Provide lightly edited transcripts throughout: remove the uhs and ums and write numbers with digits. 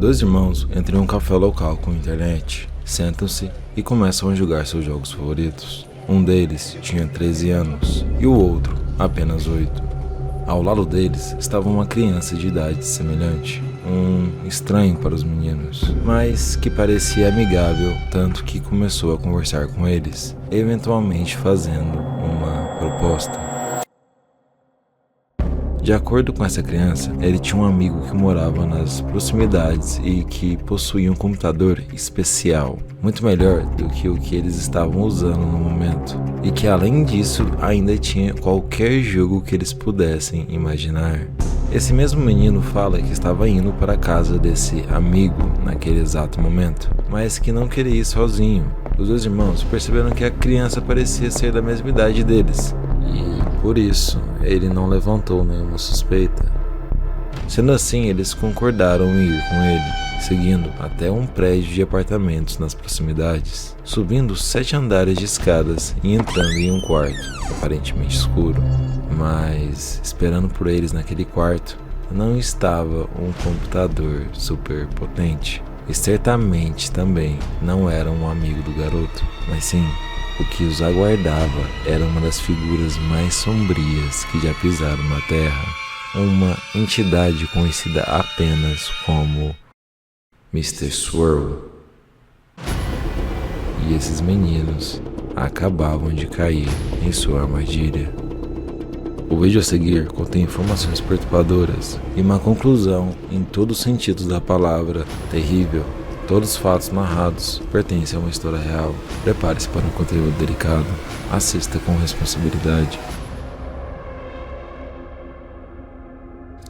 Dois irmãos entram em um café local com internet, sentam-se e começam a jogar seus jogos favoritos. Um deles tinha 13 anos e o outro apenas 8. Ao lado deles estava uma criança de idade semelhante, um estranho para os meninos, mas que parecia amigável, tanto que começou a conversar com eles, eventualmente fazendo uma proposta. De acordo com essa criança, ele tinha um amigo que morava nas proximidades e que possuía um computador especial, muito melhor do que o que eles estavam usando no momento, e que além disso ainda tinha qualquer jogo que eles pudessem imaginar. Esse mesmo menino fala que estava indo para a casa desse amigo naquele exato momento, mas que não queria ir sozinho. Os dois irmãos perceberam que a criança parecia ser da mesma idade deles, e por isso ele não levantou nenhuma suspeita. Sendo assim, eles concordaram em ir com ele, seguindo até um prédio de apartamentos nas proximidades, subindo 7 andares de escadas e entrando em um quarto, aparentemente escuro. Mas, esperando por eles naquele quarto, não estava um computador super potente. E certamente também não era um amigo do garoto, mas sim, o que os aguardava era uma das figuras mais sombrias que já pisaram na Terra. Uma entidade conhecida apenas como Mr. Swirl. E esses meninos acabavam de cair em sua armadilha. O vídeo a seguir contém informações perturbadoras e uma conclusão em todos os sentidos da palavra terrível. Todos os fatos narrados pertencem a uma história real. Prepare-se para um conteúdo delicado. Assista com responsabilidade.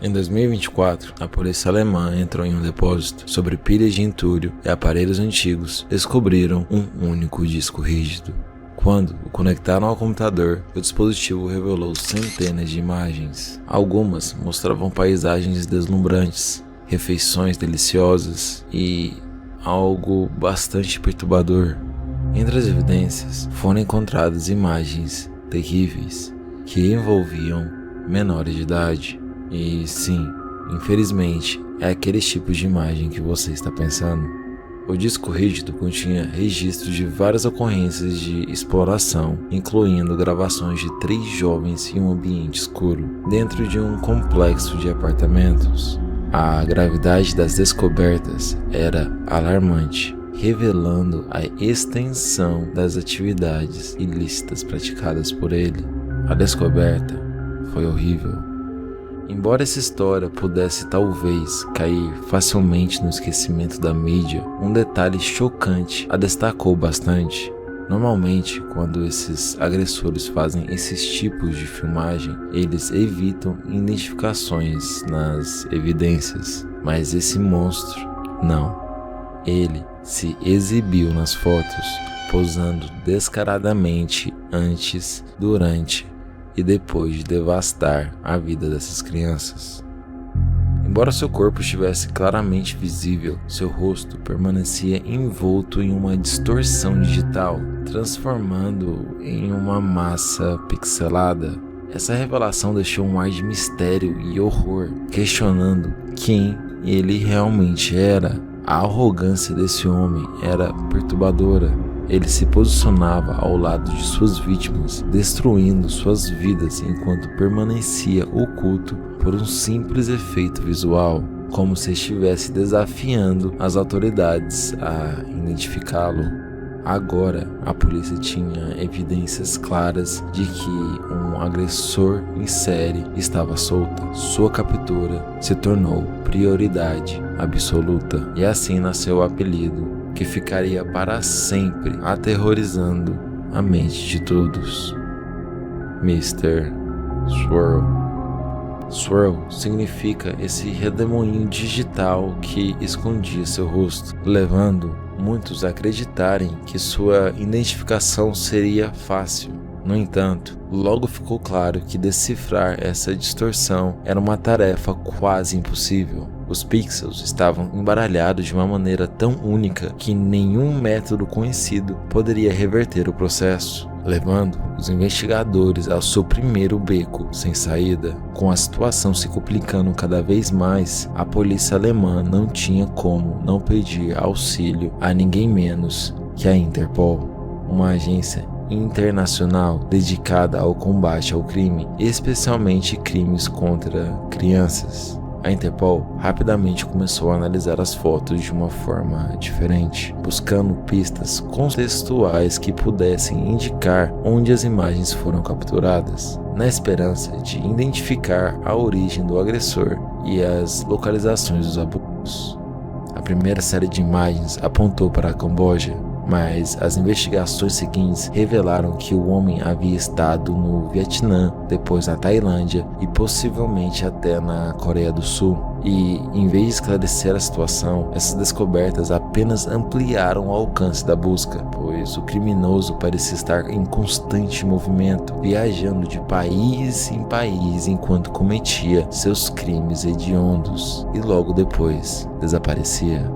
Em 2024, a polícia alemã entrou em um depósito sobre pilhas de entulho e aparelhos antigos. Descobriram um único disco rígido. Quando o conectaram ao computador, o dispositivo revelou centenas de imagens. Algumas mostravam paisagens deslumbrantes, refeições deliciosas e algo bastante perturbador. Entre as evidências foram encontradas imagens terríveis que envolviam menores de idade. E sim, infelizmente, é aquele tipo de imagem que você está pensando. O disco rígido continha registros de várias ocorrências de exploração, incluindo gravações de 3 jovens em um ambiente escuro, dentro de um complexo de apartamentos. A gravidade das descobertas era alarmante, revelando a extensão das atividades ilícitas praticadas por ele. A descoberta foi horrível. Embora essa história pudesse talvez cair facilmente no esquecimento da mídia, um detalhe chocante a destacou bastante. Normalmente, quando esses agressores fazem esses tipos de filmagem, eles evitam identificações nas evidências. Mas esse monstro, não. Ele se exibiu nas fotos, posando descaradamente antes, durante e depois de devastar a vida dessas crianças. Embora seu corpo estivesse claramente visível, seu rosto permanecia envolto em uma distorção digital, transformando-o em uma massa pixelada. Essa revelação deixou um ar de mistério e horror, questionando quem ele realmente era. A arrogância desse homem era perturbadora. Ele se posicionava ao lado de suas vítimas, destruindo suas vidas enquanto permanecia oculto por um simples efeito visual, como se estivesse desafiando as autoridades a identificá-lo. Agora, a polícia tinha evidências claras de que um agressor em série estava solto. Sua captura se tornou prioridade absoluta, e assim nasceu o apelido que ficaria para sempre aterrorizando a mente de todos: Mr. Swirl. Swirl significa esse redemoinho digital que escondia seu rosto, levando muitos a acreditarem que sua identificação seria fácil. No entanto, logo ficou claro que decifrar essa distorção era uma tarefa quase impossível. Os pixels estavam embaralhados de uma maneira tão única que nenhum método conhecido poderia reverter o processo. levando os investigadores ao seu primeiro beco sem saída. Com a situação se complicando cada vez mais, a polícia alemã não tinha como não pedir auxílio a ninguém menos que a Interpol, uma agência internacional dedicada ao combate ao crime, especialmente crimes contra crianças. A Interpol rapidamente começou a analisar as fotos de uma forma diferente, buscando pistas contextuais que pudessem indicar onde as imagens foram capturadas, na esperança de identificar a origem do agressor e as localizações dos abusos. A primeira série de imagens apontou para a Camboja, mas as investigações seguintes revelaram que o homem havia estado no Vietnã, depois na Tailândia e possivelmente até na Coreia do Sul. E, em vez de esclarecer a situação, essas descobertas apenas ampliaram o alcance da busca, pois o criminoso parecia estar em constante movimento, viajando de país em país enquanto cometia seus crimes hediondos e logo depois desaparecia,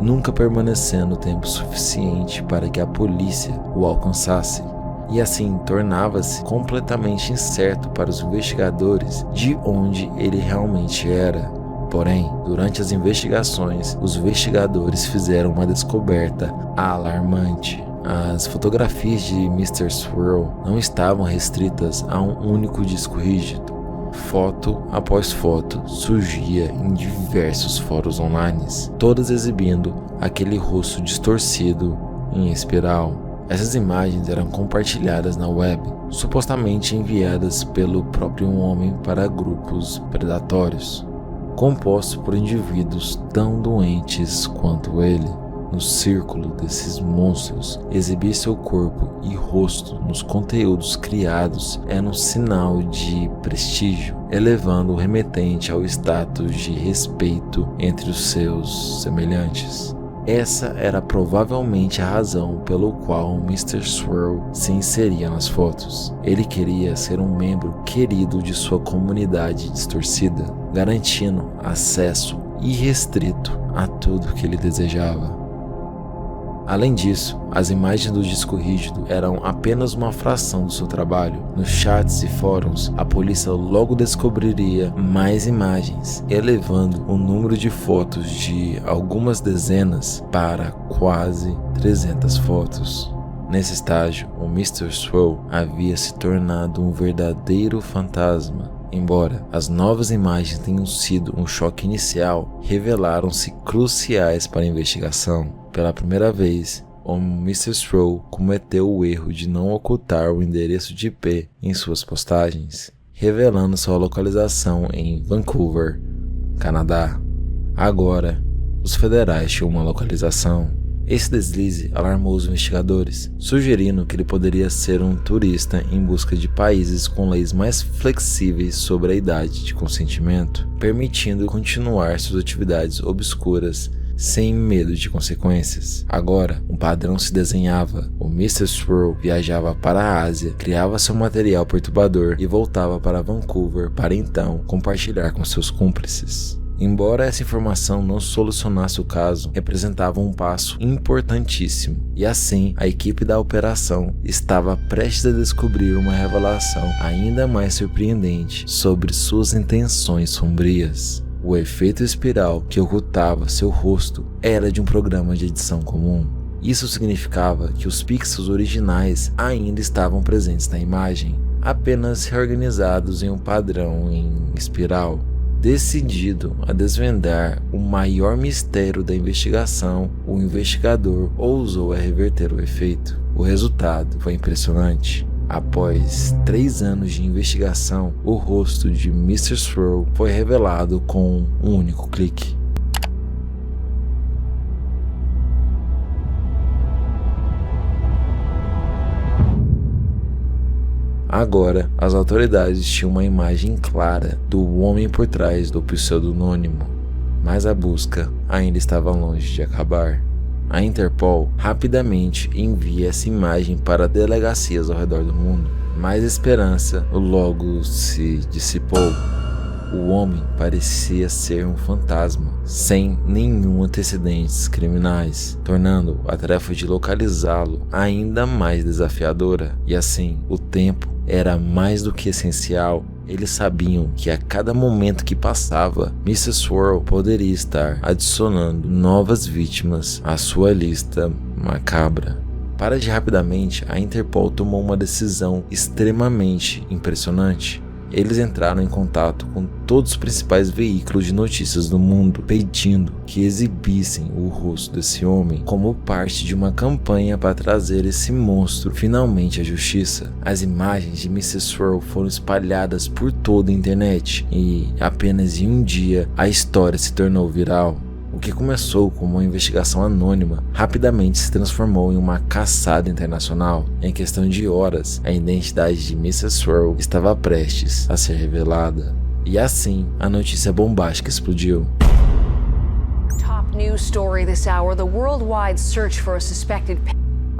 nunca permanecendo tempo suficiente para que a polícia o alcançasse, e assim tornava-se completamente incerto para os investigadores de onde ele realmente era. Porém, durante as investigações, os investigadores fizeram uma descoberta alarmante. As fotografias de Mr. Swirl não estavam restritas a um único disco rígido. Foto após foto surgia em diversos fóruns online, todas exibindo aquele rosto distorcido em espiral. Essas imagens eram compartilhadas na web, supostamente enviadas pelo próprio homem para grupos predatórios, compostos por indivíduos tão doentes quanto ele. No círculo desses monstros, exibir seu corpo e rosto nos conteúdos criados era um sinal de prestígio, elevando o remetente ao status de respeito entre os seus semelhantes. Essa era provavelmente a razão pelo qual Mr. Swirl se inseria nas fotos. Ele queria ser um membro querido de sua comunidade distorcida, garantindo acesso irrestrito a tudo que ele desejava. Além disso, as imagens do disco rígido eram apenas uma fração do seu trabalho. Nos chats e fóruns, a polícia logo descobriria mais imagens, elevando o número de fotos de algumas dezenas para quase 300 fotos. Nesse estágio, o Mr. Swirl havia se tornado um verdadeiro fantasma. Embora as novas imagens tenham sido um choque inicial, revelaram-se cruciais para a investigação. Pela primeira vez, o Mr. Swirl cometeu o erro de não ocultar o endereço de IP em suas postagens, revelando sua localização em Vancouver, Canadá. Agora, os federais tinham uma localização. Esse deslize alarmou os investigadores, sugerindo que ele poderia ser um turista em busca de países com leis mais flexíveis sobre a idade de consentimento, permitindo continuar suas atividades obscuras sem medo de consequências. Agora, um padrão se desenhava. O Mr. Swirl viajava para a Ásia, criava seu material perturbador e voltava para Vancouver para então compartilhar com seus cúmplices. Embora essa informação não solucionasse o caso, representava um passo importantíssimo, e assim a equipe da operação estava prestes a descobrir uma revelação ainda mais surpreendente sobre suas intenções sombrias. O efeito espiral que ocultava seu rosto era de um programa de edição comum. Isso significava que os pixels originais ainda estavam presentes na imagem, apenas reorganizados em um padrão em espiral. Decidido a desvendar o maior mistério da investigação, o investigador ousou reverter o efeito. O resultado foi impressionante. Após 3 anos de investigação, o rosto de Mr. Swirl foi revelado com um único clique. Agora, as autoridades tinham uma imagem clara do homem por trás do pseudônimo, mas a busca ainda estava longe de acabar. A Interpol rapidamente envia essa imagem para delegacias ao redor do mundo, mas a esperança logo se dissipou. o homem parecia ser um fantasma, sem nenhum antecedentes criminais, tornando a tarefa de localizá-lo ainda mais desafiadora. E assim, o tempo era mais do que essencial. Eles sabiam que a cada momento que passava, Mr. Swirl poderia estar adicionando novas vítimas à sua lista macabra. Para agir rapidamente, a Interpol tomou uma decisão extremamente impressionante. Eles entraram em contato com todos os principais veículos de notícias do mundo, pedindo que exibissem o rosto desse homem como parte de uma campanha para trazer esse monstro finalmente à justiça. As imagens de Mr. Swirl foram espalhadas por toda a internet e apenas em um dia a história se tornou viral. O que começou como uma investigação anônima rapidamente se transformou em uma caçada internacional. Em questão de horas, a identidade de Mr. Swirl estava prestes a ser revelada. E assim, a notícia bombástica explodiu. Top news story this hour: the worldwide search for a suspected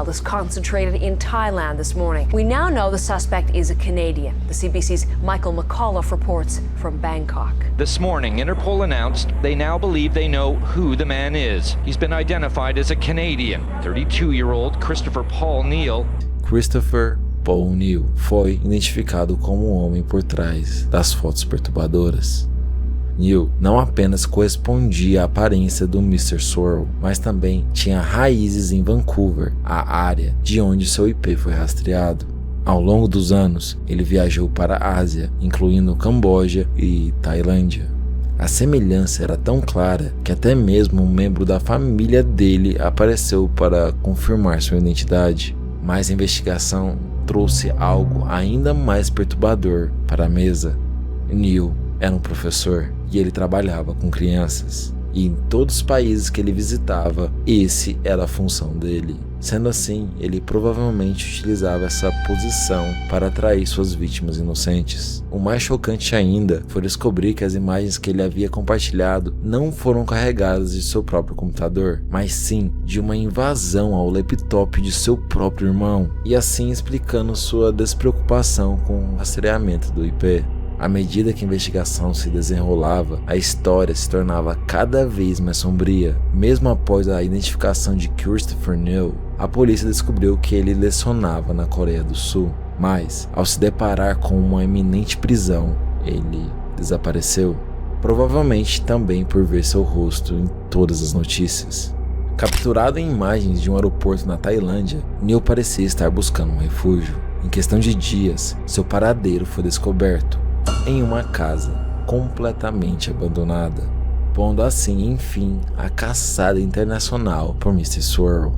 is concentrated in Thailand this morning. We now know the suspect is a Canadian. The CBC's Michael McAuliffe reports from Bangkok. This morning, Interpol announced they now believe they know who the man is. He's been identified as a Canadian, 32-year-old Christopher Paul Neal. Christopher Paul Neal foi identificado como o homem por trás das fotos perturbadoras. Neal não apenas correspondia à aparência do Mr. Swirl, mas também tinha raízes em Vancouver, a área de onde seu IP foi rastreado. Ao longo dos anos, ele viajou para a Ásia, incluindo Camboja e Tailândia. A semelhança era tão clara que até mesmo um membro da família dele apareceu para confirmar sua identidade. Mas a investigação trouxe algo ainda mais perturbador para a mesa. Neal era um professor e ele trabalhava com crianças. E em todos os países que ele visitava, esse era a função dele. Sendo assim, ele provavelmente utilizava essa posição para atrair suas vítimas inocentes. O mais chocante ainda foi descobrir que as imagens que ele havia compartilhado não foram carregadas de seu próprio computador, mas sim de uma invasão ao laptop de seu próprio irmão, e assim explicando sua despreocupação com o rastreamento do IP. À medida que a investigação se desenrolava, a história se tornava cada vez mais sombria. Mesmo após a identificação de Christopher Neal, a polícia descobriu que ele lecionava na Coreia do Sul. Mas, ao se deparar com uma iminente prisão, ele desapareceu. Provavelmente também por ver seu rosto em todas as notícias. Capturado em imagens de um aeroporto na Tailândia, Neal parecia estar buscando um refúgio. Em questão de dias, seu paradeiro foi descoberto em uma casa completamente abandonada, pondo assim enfim a caçada internacional por Mr. Swirl.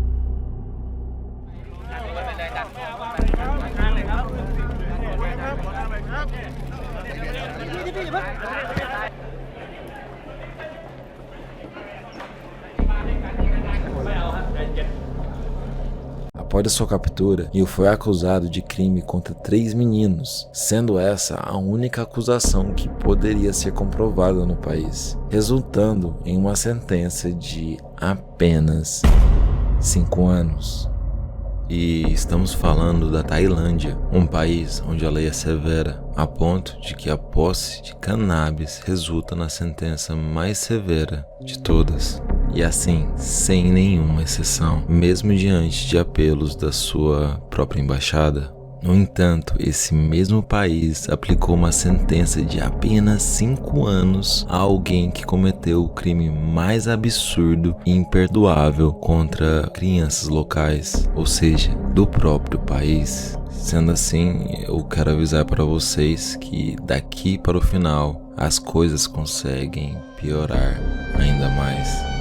Após a sua captura, Neal foi acusado de crime contra 3 meninos, sendo essa a única acusação que poderia ser comprovada no país, resultando em uma sentença de apenas 5 anos. E estamos falando da Tailândia, um país onde a lei é severa, a ponto de que a posse de cannabis resulta na sentença mais severa de todas. E assim, sem nenhuma exceção, mesmo diante de apelos da sua própria embaixada. No entanto, esse mesmo país aplicou uma sentença de apenas 5 anos a alguém que cometeu o crime mais absurdo e imperdoável contra crianças locais, ou seja, do próprio país. Sendo assim, eu quero avisar para vocês que daqui para o final as coisas conseguem piorar ainda mais.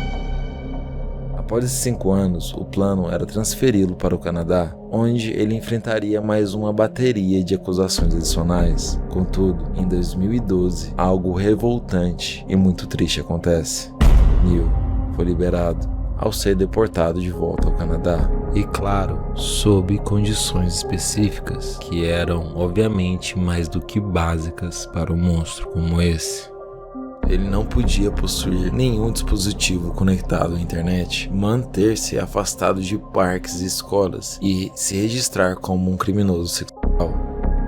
Após esses 5 anos, o plano era transferi-lo para o Canadá, onde ele enfrentaria mais uma bateria de acusações adicionais. Contudo, em 2012, algo revoltante e muito triste acontece. Neal foi liberado ao ser deportado de volta ao Canadá. E claro, sob condições específicas, que eram obviamente mais do que básicas para um monstro como esse. Ele não podia possuir nenhum dispositivo conectado à internet, manter-se afastado de parques e escolas e se registrar como um criminoso sexual.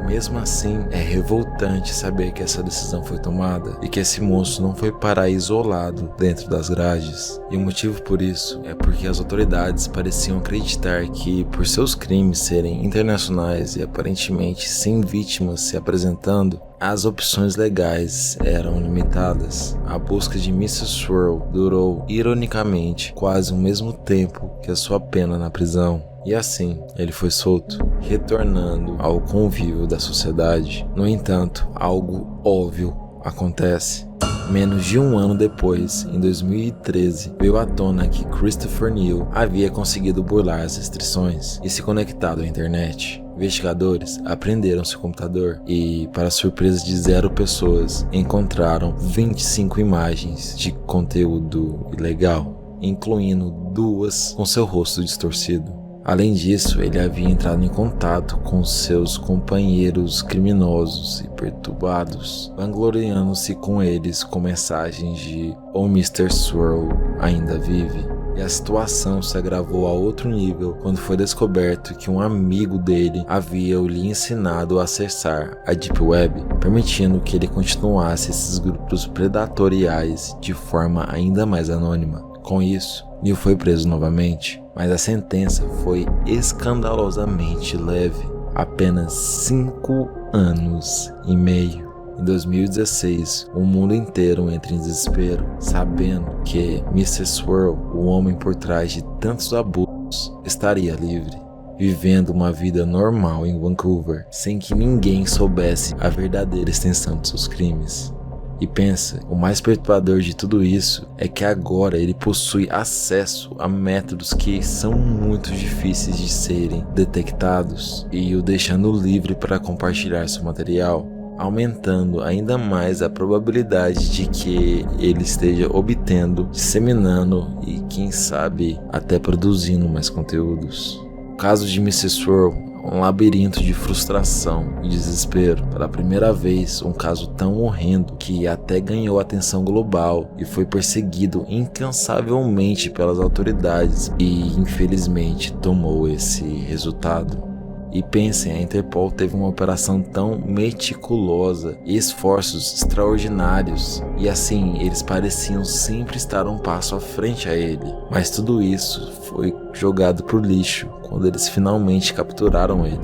Mesmo assim, é revoltante saber que essa decisão foi tomada e que esse moço não foi parar isolado dentro das grades. E o motivo por isso é porque as autoridades pareciam acreditar que, por seus crimes serem internacionais e aparentemente sem vítimas se apresentando, as opções legais eram limitadas. A busca de Mr. Swirl durou, ironicamente, quase o mesmo tempo que a sua pena na prisão. E assim, ele foi solto, retornando ao convívio da sociedade. No entanto, algo óbvio acontece. Menos de um ano depois, em 2013, veio à tona que Christopher Neal havia conseguido burlar as restrições e se conectado à internet. Investigadores apreenderam seu computador e, para surpresa de 0 pessoas, encontraram 25 imagens de conteúdo ilegal, incluindo 2 com seu rosto distorcido. Além disso, ele havia entrado em contato com seus companheiros criminosos e perturbados, vangloriando-se com eles com mensagens de "O Mr. Swirl ainda vive". E a situação se agravou a outro nível quando foi descoberto que um amigo dele havia lhe ensinado a acessar a Deep Web, permitindo que ele continuasse esses grupos predatoriais de forma ainda mais anônima. Com isso, Neal foi preso novamente, mas a sentença foi escandalosamente leve, apenas 5 anos e meio. Em 2016, o mundo inteiro entra em desespero, sabendo que Mr. Swirl, o homem por trás de tantos abusos, estaria livre, vivendo uma vida normal em Vancouver, sem que ninguém soubesse a verdadeira extensão de seus crimes. E pensa, o mais perturbador de tudo isso é que agora ele possui acesso a métodos que são muito difíceis de serem detectados e o deixando livre para compartilhar seu material, aumentando ainda mais a probabilidade de que ele esteja obtendo, disseminando e, quem sabe, até produzindo mais conteúdos. O caso de Mr. Swirl, um labirinto de frustração e desespero. Pela primeira vez, um caso tão horrendo que até ganhou atenção global e foi perseguido incansavelmente pelas autoridades e, infelizmente, tomou esse resultado. E pensem, a Interpol teve uma operação tão meticulosa e esforços extraordinários, e assim, eles pareciam sempre estar um passo à frente a ele. Mas tudo isso foi jogado pro lixo quando eles finalmente capturaram ele.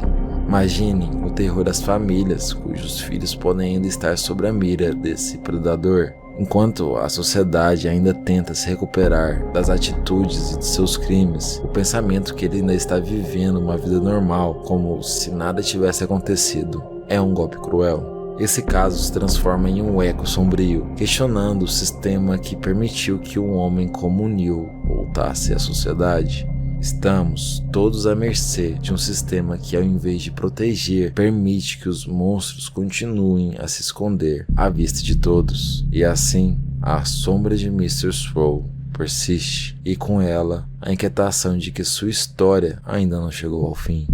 Imaginem o terror das famílias cujos filhos podem ainda estar sob a mira desse predador, enquanto a sociedade ainda tenta se recuperar das atitudes e de seus crimes. O pensamento que ele ainda está vivendo uma vida normal, como se nada tivesse acontecido, é um golpe cruel. Esse caso se transforma em um eco sombrio, questionando o sistema que permitiu que um homem como Neal voltasse à sociedade. Estamos todos à mercê de um sistema que, ao invés de proteger, permite que os monstros continuem a se esconder à vista de todos. E assim, a sombra de Mr. Swirl persiste, e com ela, a inquietação de que sua história ainda não chegou ao fim.